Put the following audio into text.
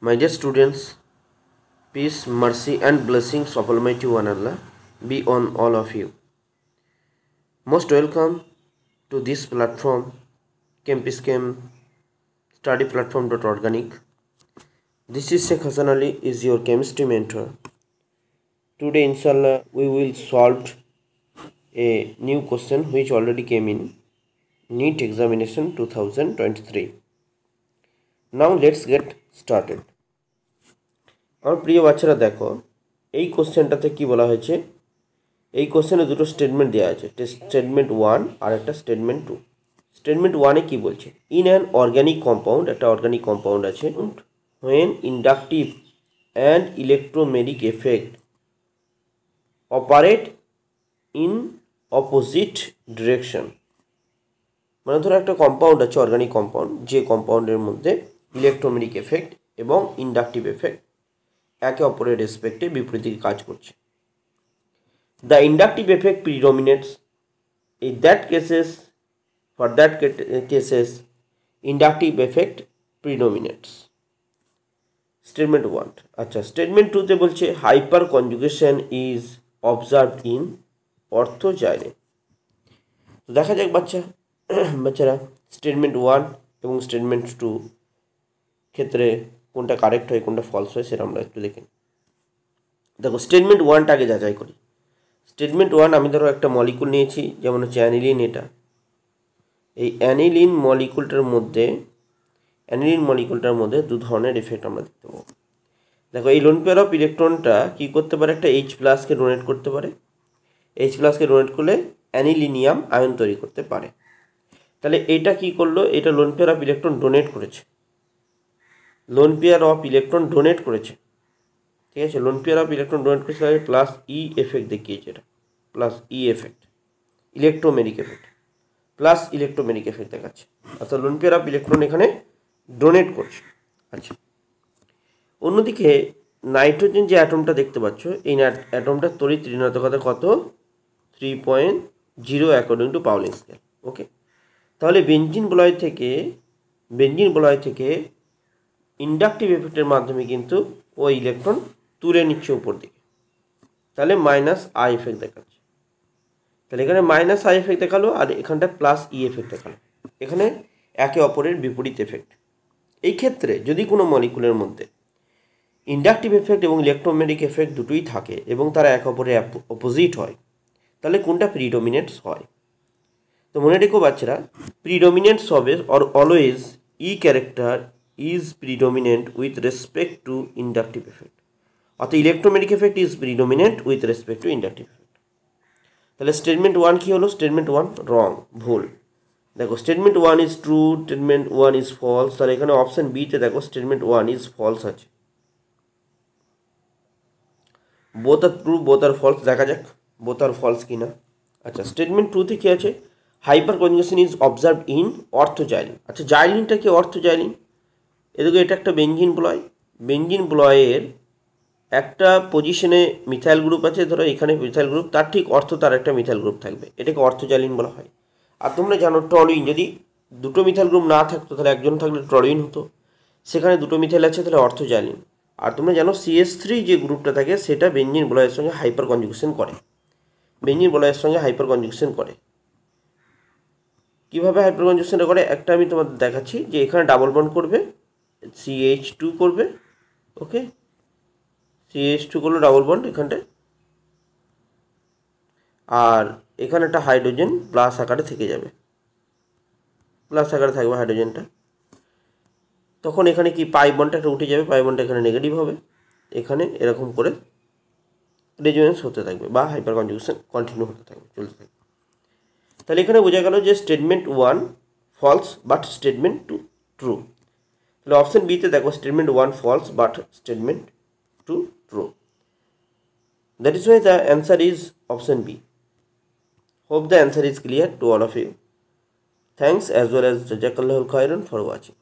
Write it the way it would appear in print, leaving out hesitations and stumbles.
My dear students, peace, mercy, and blessings of Almighty One Allah be on all of you. Most welcome to this platform, ChemPeaceChem Study Platform.organic. This is Sheikh Hassan Ali, is your chemistry mentor. Today, inshallah, we will solve a new question which already came in NEET examination 2023. Now, let's get started. আমার প্রিয় বাচ্চারা দেখো, এই কোশ্চেনটাতে কি বলা হয়েছে, এই কোশ্চেনে দুটো স্টেটমেন্ট দেওয়া আছে, স্টেটমেন্ট 1 আর একটা স্টেটমেন্ট 2। স্টেটমেন্ট 1 এ কি বলছে, ইন অ্যান অর্গানিক কম্পাউন্ড, একটা অর্গানিক কম্পাউন্ড আছে, when inductive and electromagnetic effect operate in opposite direction, মানে ধরো একটা কম্পাউন্ড আছে, অর্গানিক কম্পাউন্ড, যে কম্পাউন্ডের মধ্যে ইলেকট্রোম্যাগনেটিক এফেক্ট এবং ইন্ডাকটিভ এফেক্ট একে অপরের রেসপেক্টে বিপরীত দিকে কাজ করছে। The inductive effect predominates in that cases, for that cases inductive effect predominates. Statement 1। আচ্ছা, স্টেটমেন্ট 2তে বলছে hyperconjugation is observed in orthoxylene. তো দেখা যাক বাচ্চারা স্টেটমেন্ট 1 এবং স্টেটমেন্ট 2 ক্ষেত্রে কোনটা কারেক্ট হয় কোনটা ফলস হয় সেটা আমরা একটু দেখি। দেখো, স্টেটমেন্ট 1টা আগে যাচাই করি। স্টেটমেন্ট 1, আমি ধরো একটা মলিকুল নিয়েছি, যেমন হচ্ছে অ্যানিলিন। এটা এই অ্যানিলিন মলিকুলটার মধ্যে দু ধরনের এফেক্ট আমরা দেখতে পাবো। দেখো, এই লোন পেয়ার অফ ইলেকট্রনটা কী করতে পারে, একটা H+কে ডোনেট করতে পারে। H+কে ডোনেট করলে অ্যানিলিনিয়াম আয়ন তৈরি করতে পারে। তাহলে এটা কি করলো, এটা lone pair of electron donate করেছে, lone pair of electron donate করেছে, ঠিক আছে। Lone pair of electron donate করেছে, তাহলে প্লাস ই এফেক্ট দেখিয়েছে, এটা plus E effect, electromagnetic effect, plus electromagnetic effect দেখাচ্ছে, অর্থাৎ লোন পেয়ার অফ ইলেকট্রন এখানে ডোনেট করছে। আচ্ছা, অন্যদিকে নাইট্রোজেন যে অ্যাটমটা দেখতে পাচ্ছ, এই অ্যাটমটার তড়িৎ ঋণাত্মকতা কত, 3.0 অ্যাকর্ডিং টু পাউলিং স্কেল। ওকে, তাহলে বেঞ্জিন বলয় থেকে ইন্ডাকটিভ এফেক্টের মাধ্যমে কিন্তু ও ইলেকট্রন তুলে নিচ্ছে উপর দিকে, তাহলে মাইনাস আই এফেক্ট দেখাচ্ছে। তাহলে এখানে মাইনাস আই এফেক্ট দেখালো আর এখানটা প্লাস ই এফেক্ট দেখালো, এখানে একে অপরের বিপরীত এফেক্ট। এই ক্ষেত্রে যদি কোনো মলিকুলের মধ্যে ইন্ডাকটিভ এফেক্ট এবং ইলেকট্রোম্যাগনেটিক এফেক্ট দুটোই থাকে এবং তারা একে অপরের অপোজিট হয়, তাহলে কোনটা প্রিডমিনেন্স হয়। তো মনে রেখো বাচ্চারা, প্রিডমিনেন্স হবে or always E character is predominant with respect to inductive effect, অর্থাৎ electromagnetic effect is predominant with respect to inductive effect. তাহলে স্টেটমেন্ট 1 কী হলো, স্টেটমেন্ট 1 রং, ভুল। দেখো, statement 1 is true, statement 1 is false. তাহলে এখানে অপশান বিতে দেখো স্টেটমেন্ট 1 ইজ ফলস আছে। Both are true, both are false, দেখা যাক বোথ আর ফলস কিনা। আচ্ছা, স্টেটমেন্ট 2তে কী আছে, hyperconjugation is observe in orthoxylene. আচ্ছা, জাইলিনটা কি, অর্থোজাইলিন। এদিকে এটা একটা বেঞ্জিন বলয়, বেঞ্জিন বলয়ের একটা পজিশনে মিথাইল গ্রুপ আছে, ধরো এখানে মিথাইল গ্রুপ, তার ঠিক তার একটা মিথাইল গ্রুপ থাকবে, এটাকে অর্থোজাইলিন বলা হয়। আর তোমরা জানো টলুইন, যদি দুটো মিথাইল গ্রুপ না থাকতো তাহলে একজন থাকলে টলুইন হতো, সেখানে দুটো মিথাইল আছে তাহলে অর্থোজাইলিন। আর তোমরা জানো CH3 যে গ্রুপটা থাকে সেটা বেঞ্জিন বলয়ের সঙ্গে হাইপার কনজুগেশন করে, কীভাবে হাইপার কনজুগেশনটা করে একটা আমি তোমাদের দেখাচ্ছি। যে এখানে ডাবল বন্ড করবে, CH2 করবে, ওকে, CH2 করলো ডাবল বন্ড এখানটায়, আর এখানে একটা হাইড্রোজেন প্লাস আকারে থেকে যাবে, প্লাস আকারে থাকবে হাইড্রোজেনটা। তখন এখানে কি পাই বন্ডটা একটা উঠে যাবে, পাই বন্ডটা এখানে নেগেটিভ হবে, এখানে এরকম করে রেজোনেন্স হতে থাকবে বা হাইপার কনজুগেশন কন্টিনিউ হতে থাকবে, চলতে থাকবে। তাহলে এখানে বোঝা গেল যে statement 1 false but statement 2 true. তাহলে অপশন বিতে দেখো statement 1 false but statement 2 true. That is why the answer is option B. Hope the answer is clear to all of you. Thanks as well as Jazakallahu khairan for watching.